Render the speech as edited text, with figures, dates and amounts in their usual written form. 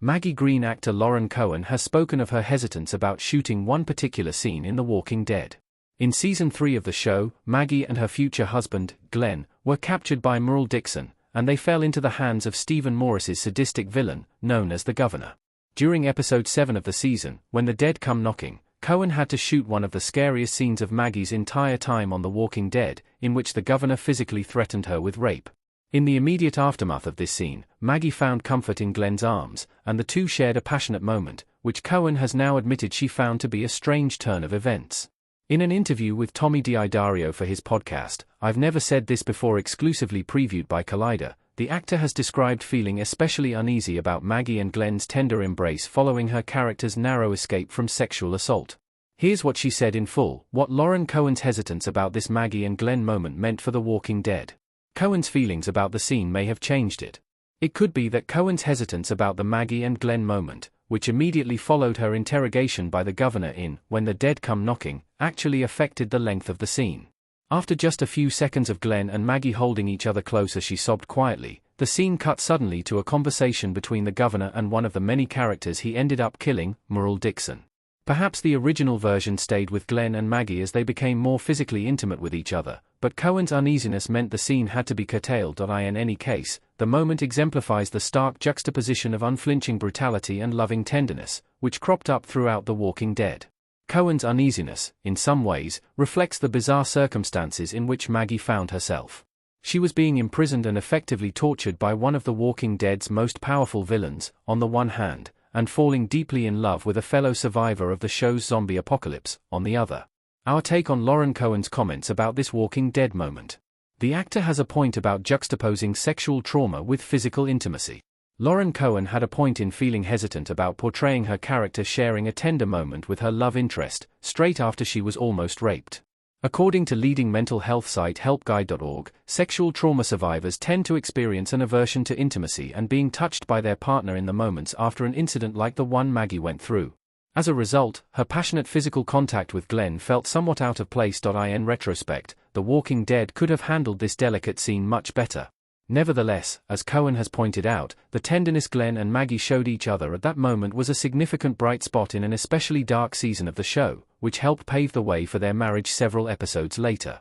Maggie Green actor Lauren Cohan has spoken of her hesitance about shooting one particular scene in The Walking Dead. In Season 3 of the show, Maggie and her future husband, Glenn, were captured by Merle Dixon, and they fell into the hands of Stephen Morris's sadistic villain, known as the Governor. During Episode 7 of the season, when the dead come knocking, Cohan had to shoot one of the scariest scenes of Maggie's entire time on The Walking Dead, in which the Governor physically threatened her with rape. In the immediate aftermath of this scene, Maggie found comfort in Glenn's arms, and the two shared a passionate moment, which Cohan has now admitted she found to be a strange turn of events. In an interview with Tommy DiDario for his podcast, I've Never Said This Before, exclusively previewed by Collider, the actor has described feeling especially uneasy about Maggie and Glenn's tender embrace following her character's narrow escape from sexual assault. Here's what she said in full: what Lauren Cohan's hesitance about this Maggie and Glenn moment meant for The Walking Dead. Cohan's feelings about the scene may have changed it. It could be that Cohan's hesitance about the Maggie and Glenn moment, which immediately followed her interrogation by the Governor in When the Dead Come Knocking, actually affected the length of the scene. After just a few seconds of Glenn and Maggie holding each other close as she sobbed quietly, the scene cut suddenly to a conversation between the Governor and one of the many characters he ended up killing, Merle Dixon. Perhaps the original version stayed with Glenn and Maggie as they became more physically intimate with each other, but Cohan's uneasiness meant the scene had to be curtailed. In any case, the moment exemplifies the stark juxtaposition of unflinching brutality and loving tenderness, which cropped up throughout The Walking Dead. Cohan's uneasiness, in some ways, reflects the bizarre circumstances in which Maggie found herself. She was being imprisoned and effectively tortured by one of The Walking Dead's most powerful villains, on the one hand, and falling deeply in love with a fellow survivor of the show's zombie apocalypse, on the other. Our take on Lauren Cohan's comments about this Walking Dead moment. The actor has a point about juxtaposing sexual trauma with physical intimacy. Lauren Cohan had a point in feeling hesitant about portraying her character sharing a tender moment with her love interest, straight after she was almost raped. According to leading mental health site helpguide.org, sexual trauma survivors tend to experience an aversion to intimacy and being touched by their partner in the moments after an incident like the one Maggie went through. As a result, her passionate physical contact with Glenn felt somewhat out of place. In retrospect, The Walking Dead could have handled this delicate scene much better. Nevertheless, as Cohan has pointed out, the tenderness Glenn and Maggie showed each other at that moment was a significant bright spot in an especially dark season of the show, which helped pave the way for their marriage several episodes later.